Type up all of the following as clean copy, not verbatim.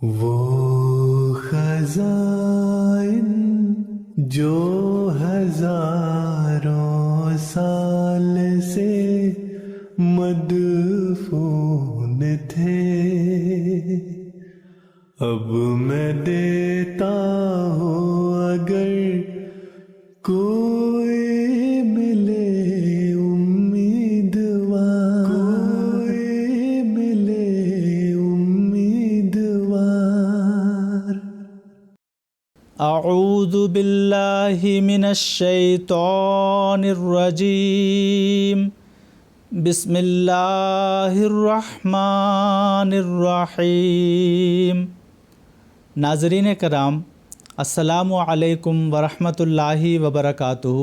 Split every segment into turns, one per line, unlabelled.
وہ خزائن جو ہزاروں سال سے مدفون تھے، اب میں دیتا ہوں اگر کوئی ملے امیدوار، کوئی ملے امیدوار۔
اعوذ باللہ من الشیطان الرجیم، بسم اللہ الرحمن الرحیم۔ ناظرین کرام، السلام علیکم ورحمۃ اللہ وبرکاتہ۔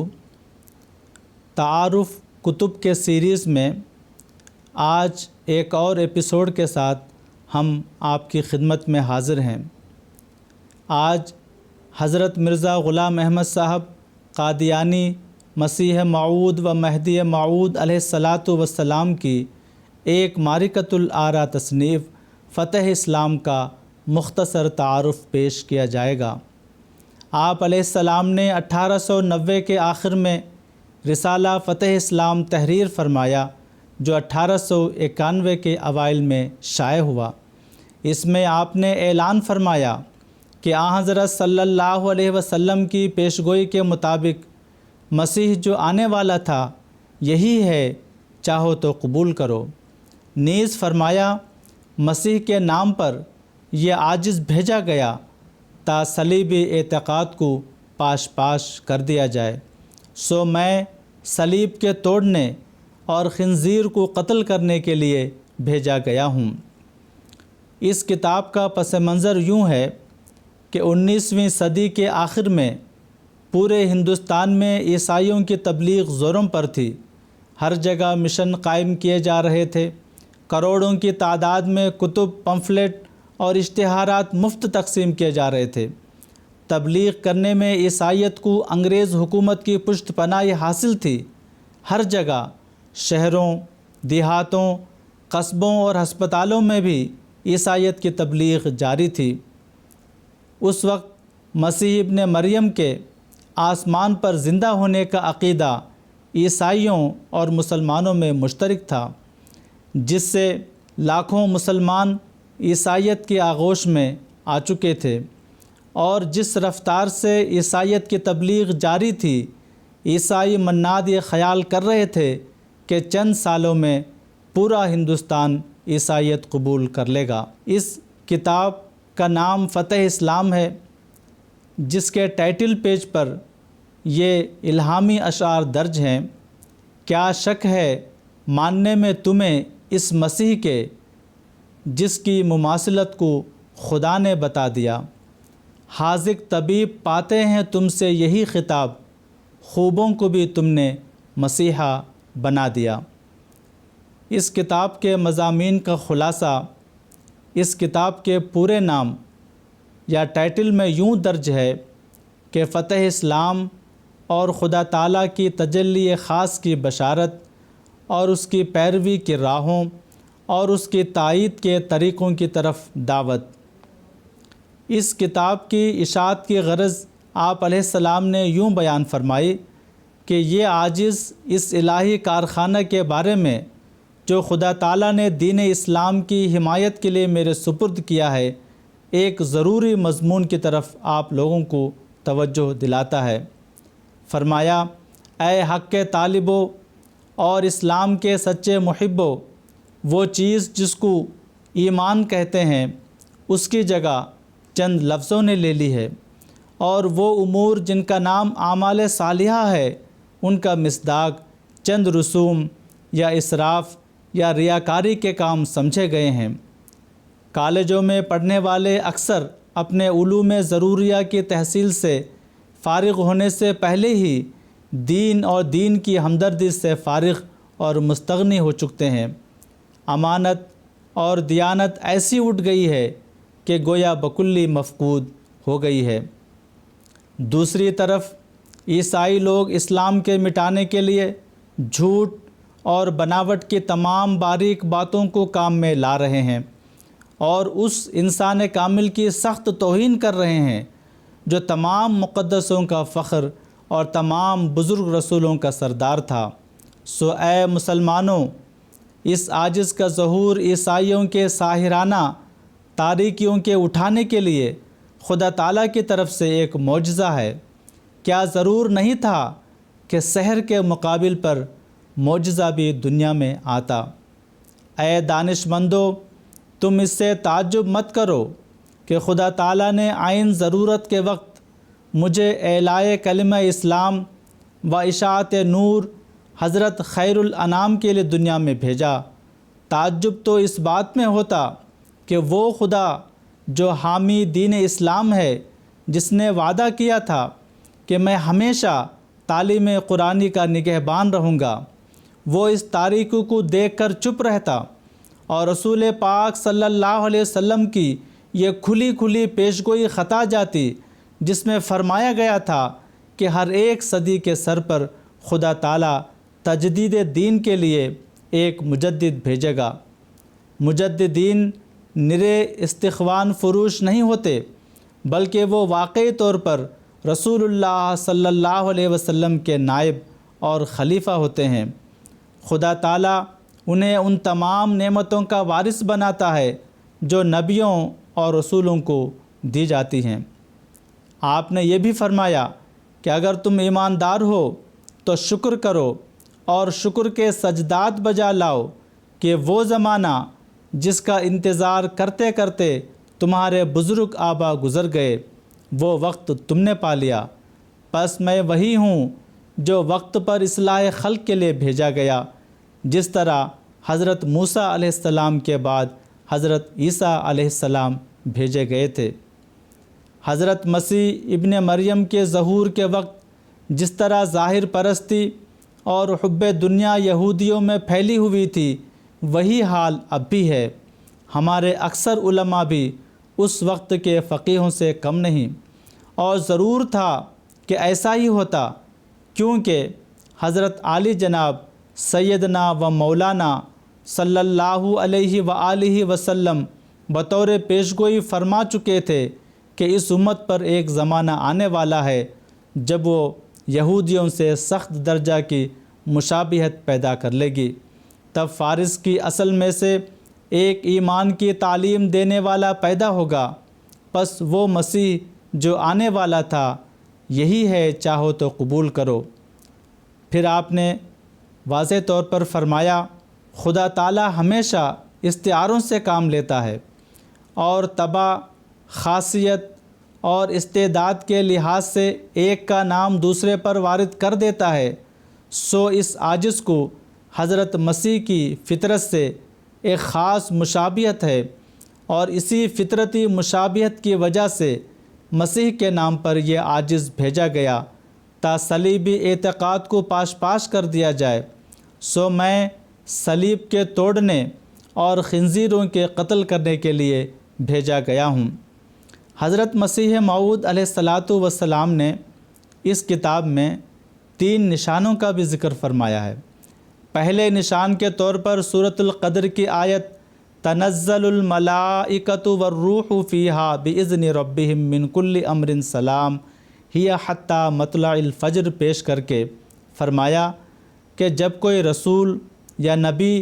تعارف کتب کے سیریز میں آج ایک اور ایپیسوڈ کے ساتھ ہم آپ کی خدمت میں حاضر ہیں۔ آج حضرت مرزا غلام احمد صاحب قادیانی مسیح موعود و مہدی موعود علیہ الصلاۃ والسلام کی ایک معرکۃ الآراء تصنیف فتح اسلام کا مختصر تعارف پیش کیا جائے گا۔ آپ علیہ السلام نے 1890 کے آخر میں رسالہ فتح اسلام تحریر فرمایا، جو 1891 کے اوائل میں شائع ہوا۔ اس میں آپ نے اعلان فرمایا کہ حضرت صلی اللہ علیہ وسلم کی پیشگوئی کے مطابق مسیح جو آنے والا تھا یہی ہے، چاہو تو قبول کرو۔ نیز فرمایا مسیح کے نام پر یہ عاجز بھیجا گیا تا صلیبی اعتقاد کو پاش پاش کر دیا جائے، سو میں صلیب کے توڑنے اور خنزیر کو قتل کرنے کے لیے بھیجا گیا ہوں۔ اس کتاب کا پس منظر یوں ہے کہ 19ویں صدی کے آخر میں پورے ہندوستان میں عیسائیوں کی تبلیغ زوروں پر تھی۔ ہر جگہ مشن قائم کیے جا رہے تھے، کروڑوں کی تعداد میں کتب، پمفلٹ اور اشتہارات مفت تقسیم کیے جا رہے تھے۔ تبلیغ کرنے میں عیسائیت کو انگریز حکومت کی پشت پناہی حاصل تھی۔ ہر جگہ شہروں، دیہاتوں، قصبوں اور ہسپتالوں میں بھی عیسائیت کی تبلیغ جاری تھی۔ اس وقت مسیح ابن مریم کے آسمان پر زندہ ہونے کا عقیدہ عیسائیوں اور مسلمانوں میں مشترک تھا، جس سے لاکھوں مسلمان عیسائیت کی آغوش میں آ چکے تھے، اور جس رفتار سے عیسائیت کی تبلیغ جاری تھی، عیسائی مناد یہ خیال کر رہے تھے کہ چند سالوں میں پورا ہندوستان عیسائیت قبول کر لے گا۔ اس کتاب کا نام فتح اسلام ہے، جس کے ٹائٹل پیج پر یہ الہامی اشعار درج ہیں۔ کیا شک ہے ماننے میں تمہیں اس مسیح کے، جس کی مماثلت کو خدا نے بتا دیا۔ حاذق طبیب پاتے ہیں تم سے یہی خطاب، خوبوں کو بھی تم نے مسیحا بنا دیا۔ اس کتاب کے مضامین کا خلاصہ اس کتاب کے پورے نام یا ٹائٹل میں یوں درج ہے کہ فتح اسلام اور خدا تعالیٰ کی تجلی خاص کی بشارت اور اس کی پیروی کی راہوں اور اس کی تائید کے طریقوں کی طرف دعوت۔ اس کتاب کی اشاعت کی غرض آپ علیہ السلام نے یوں بیان فرمائی کہ یہ عاجز اس الہی کارخانہ کے بارے میں جو خدا تعالیٰ نے دین اسلام کی حمایت کے لیے میرے سپرد کیا ہے، ایک ضروری مضمون کی طرف آپ لوگوں کو توجہ دلاتا ہے۔ فرمایا، اے حق کے طالبو اور اسلام کے سچے محبو، وہ چیز جس کو ایمان کہتے ہیں اس کی جگہ چند لفظوں نے لے لی ہے، اور وہ امور جن کا نام اعمال صالحہ ہے ان کا مصداق چند رسوم یا اسراف یا ریاکاری کے کام سمجھے گئے ہیں۔ کالجوں میں پڑھنے والے اکثر اپنے علوم ضروریہ کی تحصیل سے فارغ ہونے سے پہلے ہی دین اور دین کی ہمدردی سے فارغ اور مستغنی ہو چکتے ہیں۔ امانت اور دیانت ایسی اٹھ گئی ہے کہ گویا بکلی مفقود ہو گئی ہے۔ دوسری طرف عیسائی لوگ اسلام کے مٹانے کے لیے جھوٹ اور بناوٹ کی تمام باریک باتوں کو کام میں لا رہے ہیں، اور اس انسان کامل کی سخت توہین کر رہے ہیں جو تمام مقدسوں کا فخر اور تمام بزرگ رسولوں کا سردار تھا۔ سو اے مسلمانوں، اس عاجز کا ظہور عیسائیوں کے ساحرانہ تاریکیوں کے اٹھانے کے لیے خدا تعالیٰ کی طرف سے ایک معجزہ ہے۔ کیا ضرور نہیں تھا کہ سحر کے مقابل پر معجزہ بھی دنیا میں آتا؟ اے دانش مندو، تم اس سے تعجب مت کرو کہ خدا تعالیٰ نے عین ضرورت کے وقت مجھے اعلائے کلمہ اسلام و اشاعت نور حضرت خیر الانام کے لیے دنیا میں بھیجا۔ تعجب تو اس بات میں ہوتا کہ وہ خدا جو حامی دین اسلام ہے، جس نے وعدہ کیا تھا کہ میں ہمیشہ تعلیم قرآنی کا نگہبان رہوں گا، وہ اس تاریکی کو دیکھ کر چپ رہتا اور رسول پاک صلی اللہ علیہ وسلم کی یہ کھلی کھلی پیشگوئی خطا جاتی، جس میں فرمایا گیا تھا کہ ہر ایک صدی کے سر پر خدا تعالیٰ تجدید دین کے لیے ایک مجدد بھیجے گا۔ مجددین نرے استخوان فروش نہیں ہوتے، بلکہ وہ واقعی طور پر رسول اللہ صلی اللہ علیہ وسلم کے نائب اور خلیفہ ہوتے ہیں۔ خدا تعالیٰ انہیں ان تمام نعمتوں کا وارث بناتا ہے جو نبیوں اور رسولوں کو دی جاتی ہیں۔ آپ نے یہ بھی فرمایا کہ اگر تم ایماندار ہو تو شکر کرو اور شکر کے سجدات بجا لاؤ کہ وہ زمانہ جس کا انتظار کرتے کرتے تمہارے بزرگ آبا گزر گئے، وہ وقت تم نے پا لیا۔ پس میں وہی ہوں جو وقت پر اصلاح خلق کے لیے بھیجا گیا، جس طرح حضرت موسیٰ علیہ السلام کے بعد حضرت عیسیٰ علیہ السلام بھیجے گئے تھے۔ حضرت مسیح ابن مریم کے ظہور کے وقت جس طرح ظاہر پرستی اور حب دنیا یہودیوں میں پھیلی ہوئی تھی، وہی حال اب بھی ہے۔ ہمارے اکثر علماء بھی اس وقت کے فقیہوں سے کم نہیں، اور ضرور تھا کہ ایسا ہی ہوتا، کیونکہ حضرت عالی جناب سیدنا و مولانا صلی اللہ علیہ وآلہ وسلم بطور پیشگوئی فرما چکے تھے کہ اس امت پر ایک زمانہ آنے والا ہے جب وہ یہودیوں سے سخت درجہ کی مشابہت پیدا کر لے گی۔ تب فارس کی اصل میں سے ایک ایمان کی تعلیم دینے والا پیدا ہوگا۔ پس وہ مسیح جو آنے والا تھا یہی ہے، چاہو تو قبول کرو۔ پھر آپ نے واضح طور پر فرمایا، خدا تعالیٰ ہمیشہ استعاروں سے کام لیتا ہے اور طبع، خاصیت اور استعداد کے لحاظ سے ایک کا نام دوسرے پر وارد کر دیتا ہے۔ سو اس عاجز کو حضرت مسیح کی فطرت سے ایک خاص مشابہت ہے، اور اسی فطرتی مشابہت کی وجہ سے مسیح کے نام پر یہ عاجز بھیجا گیا تا صلیبی اعتقاد کو پاش پاش کر دیا جائے۔ سو میں صلیب کے توڑنے اور خنزیروں کے قتل کرنے کے لیے بھیجا گیا ہوں۔ حضرت مسیح موعود علیہ الصلاۃ والسلام نے اس کتاب میں 3 نشانوں کا بھی ذکر فرمایا ہے۔ پہلے نشان کے طور پر سورۃ القدر کی آیت تنزل الملائکۃ والروح فیہا باذن ربہم من کل امر سلام ہی حتی مطلع الفجر پیش کر کے فرمایا کہ جب کوئی رسول یا نبی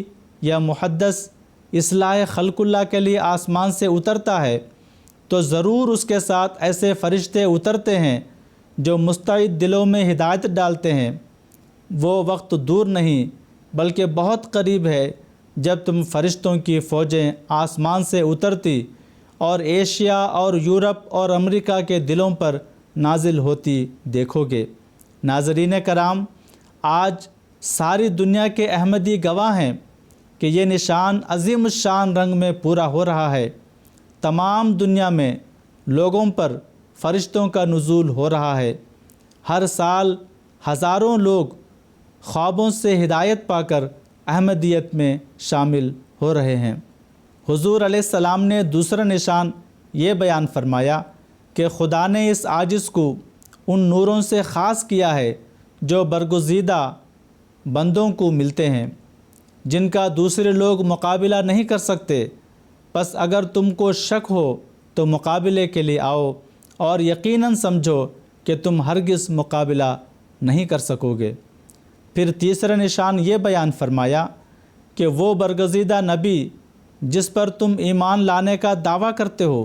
یا محدث اصلاح خلق اللہ کے لیے آسمان سے اترتا ہے تو ضرور اس کے ساتھ ایسے فرشتے اترتے ہیں جو مستعد دلوں میں ہدایت ڈالتے ہیں۔ وہ وقت دور نہیں بلکہ بہت قریب ہے جب تم فرشتوں کی فوجیں آسمان سے اترتی اور ایشیا اور یورپ اور امریکہ کے دلوں پر نازل ہوتی دیکھو گے۔ ناظرین کرام، آج ساری دنیا کے احمدی گواہ ہیں کہ یہ نشان عظیم الشان رنگ میں پورا ہو رہا ہے۔ تمام دنیا میں لوگوں پر فرشتوں کا نزول ہو رہا ہے۔ ہر سال ہزاروں لوگ خوابوں سے ہدایت پا کر احمدیت میں شامل ہو رہے ہیں۔ حضور علیہ السلام نے دوسرا نشان یہ بیان فرمایا کہ خدا نے اس عاجز کو ان نوروں سے خاص کیا ہے جو برگزیدہ بندوں کو ملتے ہیں، جن کا دوسرے لوگ مقابلہ نہیں کر سکتے۔ پس اگر تم کو شک ہو تو مقابلے کے لیے آؤ اور یقیناً سمجھو کہ تم ہرگز مقابلہ نہیں کر سکو گے۔ پھر تیسرا نشان یہ بیان فرمایا کہ وہ برگزیدہ نبی جس پر تم ایمان لانے کا دعویٰ کرتے ہو،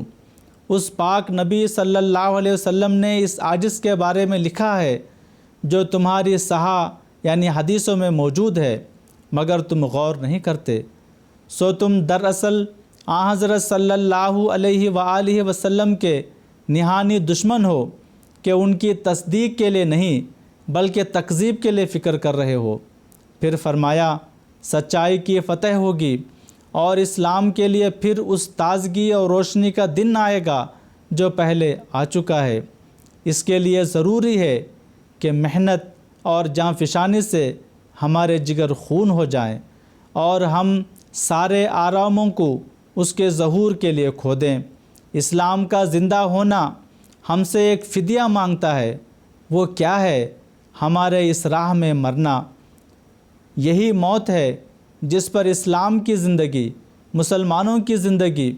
اس پاک نبی صلی اللہ علیہ وسلم نے اس عاجز کے بارے میں لکھا ہے جو تمہاری صحاح یعنی حدیثوں میں موجود ہے، مگر تم غور نہیں کرتے۔ سو تم دراصل حضرت صلی اللہ علیہ وآلہ وسلم کے نہانی دشمن ہو کہ ان کی تصدیق کے لیے نہیں بلکہ تکذیب کے لیے فکر کر رہے ہو۔ پھر فرمایا سچائی کی فتح ہوگی اور اسلام کے لیے پھر اس تازگی اور روشنی کا دن آئے گا جو پہلے آ چکا ہے۔ اس کے لیے ضروری ہے کہ محنت اور جاں فشانی سے ہمارے جگر خون ہو جائیں اور ہم سارے آراموں کو اس کے ظہور کے لیے کھو دیں۔ اسلام کا زندہ ہونا ہم سے ایک فدیہ مانگتا ہے۔ وہ کیا ہے؟ ہمارے اس راہ میں مرنا۔ یہی موت ہے جس پر اسلام کی زندگی، مسلمانوں کی زندگی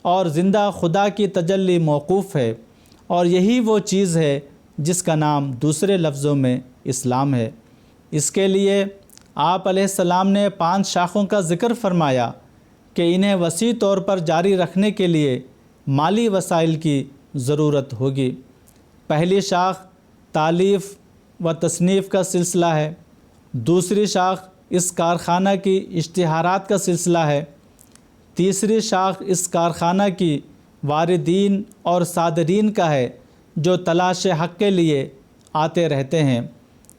اور زندہ خدا کی تجلی موقوف ہے، اور یہی وہ چیز ہے جس کا نام دوسرے لفظوں میں اسلام ہے۔ اس کے لیے آپ علیہ السلام نے 5 شاخوں کا ذکر فرمایا کہ انہیں وسیع طور پر جاری رکھنے کے لیے مالی وسائل کی ضرورت ہوگی۔ پہلی شاخ تالیف و تصنیف کا سلسلہ ہے، دوسری شاخ اس کارخانہ کی اشتہارات کا سلسلہ ہے، تیسری شاخ اس کارخانہ کی واردین اور صادرین کا ہے جو تلاش حق کے لیے آتے رہتے ہیں۔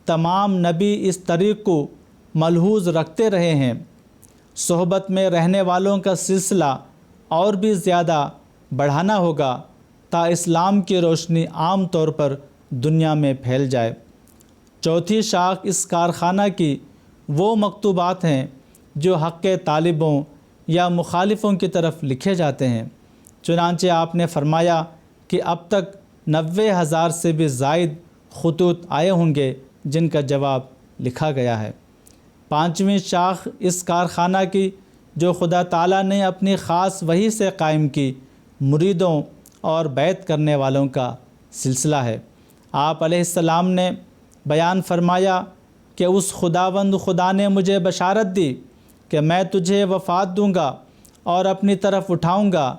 تمام نبی اس طریق کو ملحوظ رکھتے رہے ہیں۔ صحبت میں رہنے والوں کا سلسلہ اور بھی زیادہ بڑھانا ہوگا تا اسلام کی روشنی عام طور پر دنیا میں پھیل جائے۔ چوتھی شاخ اس کارخانہ کی وہ مکتوبات ہیں جو حق کے طالبوں یا مخالفوں کی طرف لکھے جاتے ہیں۔ چنانچہ آپ نے فرمایا کہ اب تک 90,000 سے بھی زائد خطوط آئے ہوں گے جن کا جواب لکھا گیا ہے۔ پانچویں شاخ اس کارخانہ کی جو خدا تعالیٰ نے اپنی خاص وحی سے قائم کی مریدوں اور بیعت کرنے والوں کا سلسلہ ہے۔ آپ علیہ السلام نے بیان فرمایا کہ اس خداوند خدا نے مجھے بشارت دی کہ میں تجھے وفات دوں گا اور اپنی طرف اٹھاؤں گا،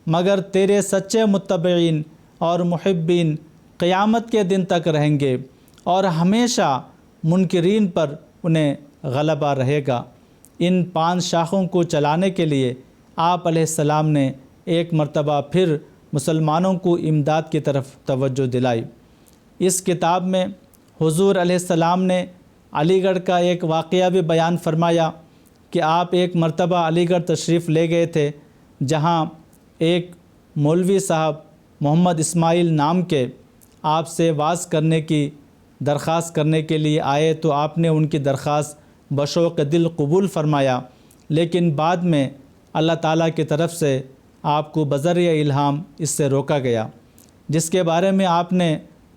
مگر تیرے سچے متبعین اور محبین قیامت کے دن تک رہیں گے اور ہمیشہ منکرین پر انہیں غلبہ رہے گا۔ ان 5 شاخوں کو چلانے کے لیے آپ علیہ السلام نے ایک مرتبہ پھر مسلمانوں کو امداد کی طرف توجہ دلائی۔ اس کتاب میں حضور علیہ السلام نے علی گڑھ کا ایک واقعہ بھی بیان فرمایا کہ آپ ایک مرتبہ علی گڑھ تشریف لے گئے تھے، جہاں ایک مولوی صاحب محمد اسماعیل نام کے آپ سے وعظ کرنے کی درخواست کرنے کے لیے آئے، تو آپ نے ان کی درخواست بشوق دل قبول فرمایا، لیکن بعد میں اللہ تعالیٰ کی طرف سے آپ کو بذریعہ الہام اس سے روکا گیا، جس کے بارے میں آپ نے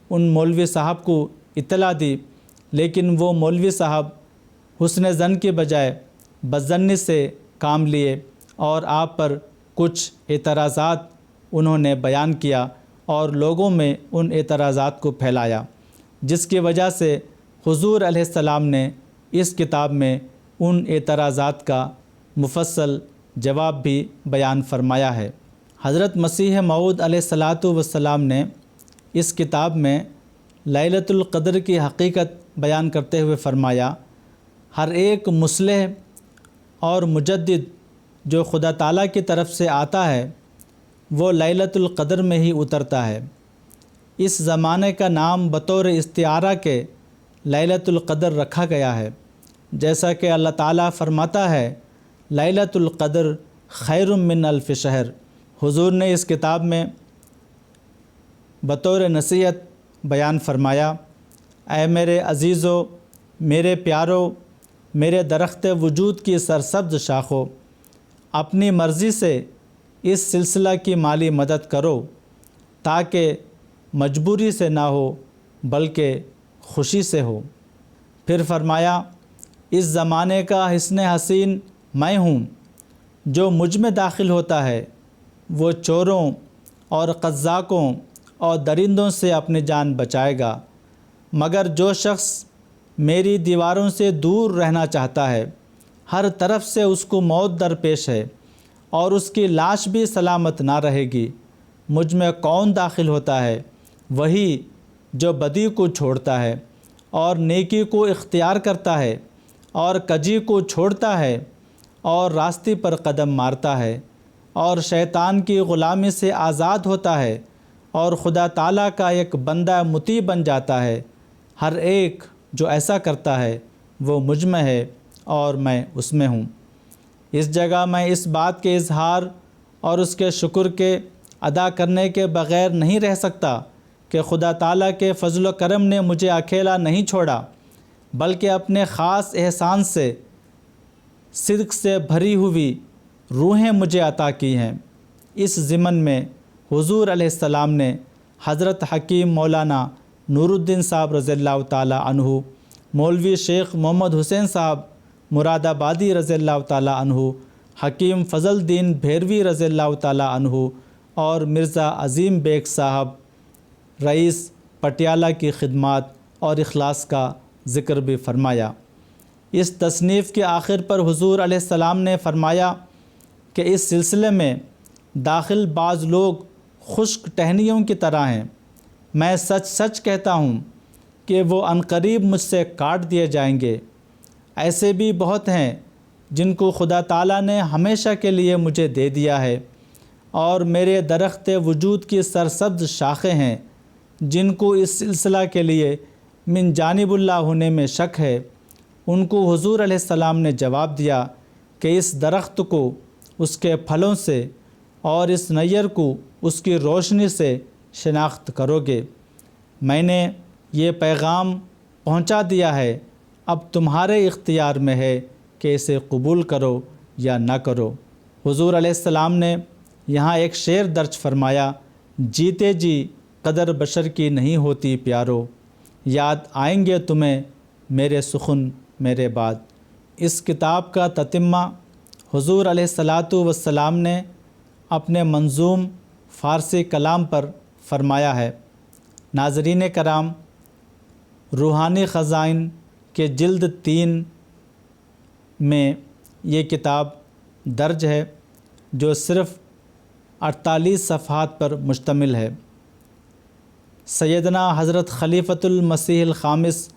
ان مولوی صاحب کو اطلاع دی، لیکن وہ مولوی صاحب حسن ظن کے بجائے بدظنی سے کام لیے اور آپ پر کچھ اعتراضات انہوں نے بیان کیا اور لوگوں میں ان اعتراضات کو پھیلایا، جس کی وجہ سے حضور علیہ السلام نے اس کتاب میں ان اعتراضات کا مفصل جواب بھی بیان فرمایا ہے۔ حضرت مسیح موعود علیہ الصلاۃ والسلام نے اس کتاب میں لیلۃ القدر کی حقیقت بیان کرتے ہوئے فرمایا، ہر ایک مصلح اور مجدد جو خدا تعالیٰ کی طرف سے آتا ہے وہ لیلۃ القدر میں ہی اترتا ہے۔ اس زمانے کا نام بطور استعارہ کے لیلۃ القدر رکھا گیا ہے، جیسا کہ اللہ تعالیٰ فرماتا ہے لیلۃ القدر خیر من الف شہر۔ حضور نے اس کتاب میں بطور نصیحت بیان فرمایا، اے میرے عزیزو، میرے پیارو، میرے درخت وجود کی سرسبز شاخوں، اپنی مرضی سے اس سلسلہ کی مالی مدد کرو تاکہ مجبوری سے نہ ہو بلکہ خوشی سے ہو۔ پھر فرمایا، اس زمانے کا حسن حسین میں ہوں، جو مجھ میں داخل ہوتا ہے وہ چوروں اور قزاقوں اور درندوں سے اپنی جان بچائے گا، مگر جو شخص میری دیواروں سے دور رہنا چاہتا ہے ہر طرف سے اس کو موت درپیش ہے اور اس کی لاش بھی سلامت نہ رہے گی۔ مجھ میں کون داخل ہوتا ہے؟ وہی جو بدی کو چھوڑتا ہے اور نیکی کو اختیار کرتا ہے اور کجی کو چھوڑتا ہے اور راستے پر قدم مارتا ہے اور شیطان کی غلامی سے آزاد ہوتا ہے اور خدا تعالیٰ کا ایک بندہ مطیع بن جاتا ہے۔ ہر ایک جو ایسا کرتا ہے وہ مجھ میں ہے اور میں اس میں ہوں۔ اس جگہ میں اس بات کے اظہار اور اس کے شکر کے ادا کرنے کے بغیر نہیں رہ سکتا کہ خدا تعالیٰ کے فضل و کرم نے مجھے اکیلا نہیں چھوڑا، بلکہ اپنے خاص احسان سے صدق سے بھری ہوئی روحیں مجھے عطا کی ہیں۔ اس ضمن میں حضور علیہ السلام نے حضرت حکیم مولانا نور الدین صاحب رضی اللہ تعالیٰ عنہ، مولوی شیخ محمد حسین صاحب مراد آبادی رضی اللہ تعالیٰ عنہ، حکیم فضل الدین بھیروی رضی اللہ تعالیٰ عنہ اور مرزا عظیم بیگ صاحب رئیس پٹیالہ کی خدمات اور اخلاص کا ذکر بھی فرمایا۔ اس تصنیف کے آخر پر حضور علیہ السلام نے فرمایا کہ اس سلسلے میں داخل بعض لوگ خشک ٹہنیوں کی طرح ہیں۔ میں سچ سچ کہتا ہوں کہ وہ عنقریب مجھ سے کاٹ دیے جائیں گے۔ ایسے بھی بہت ہیں جن کو خدا تعالیٰ نے ہمیشہ کے لیے مجھے دے دیا ہے اور میرے درخت وجود کی سرسبز شاخیں ہیں، جن کو اس سلسلہ کے لیے من جانب اللہ ہونے میں شک ہے۔ ان کو حضور علیہ السلام نے جواب دیا کہ اس درخت کو اس کے پھلوں سے اور اس نیر کو اس کی روشنی سے شناخت کرو گے۔ میں نے یہ پیغام پہنچا دیا ہے، اب تمہارے اختیار میں ہے کہ اسے قبول کرو یا نہ کرو۔ حضور علیہ السلام نے یہاں ایک شعر درج فرمایا، جیتے جی قدر بشر کی نہیں ہوتی پیارو، یاد آئیں گے تمہیں میرے سخن میرے بعد۔ اس کتاب کا تتمہ حضور علیہ السلام نے اپنے منظوم فارسی کلام پر فرمایا ہے۔ ناظرین کرام، روحانی خزائن کے جلد 3 میں یہ کتاب درج ہے جو صرف 48 صفحات پر مشتمل ہے۔ سیدنا حضرت خلیفۃ المسیح الخامس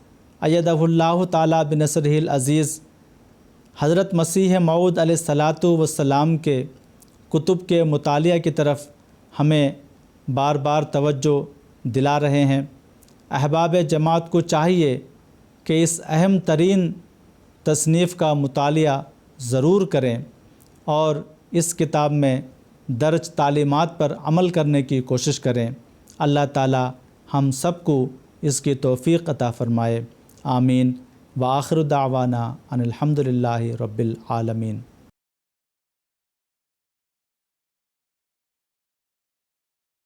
ایدہ اللہ تعالیٰ بنصرہ العزیز حضرت مسیح موعود علیہ السلام کے کتب کے مطالعہ کی طرف ہمیں بار بار توجہ دلا رہے ہیں۔ احباب جماعت کو چاہیے کہ اس اہم ترین تصنیف کا مطالعہ ضرور کریں اور اس کتاب میں درج تعلیمات پر عمل کرنے کی کوشش کریں۔ اللہ تعالی ہم سب کو اس کی توفیق عطا فرمائے، آمین۔ وآخر دعوانا ان الحمد للہ رب العالمین۔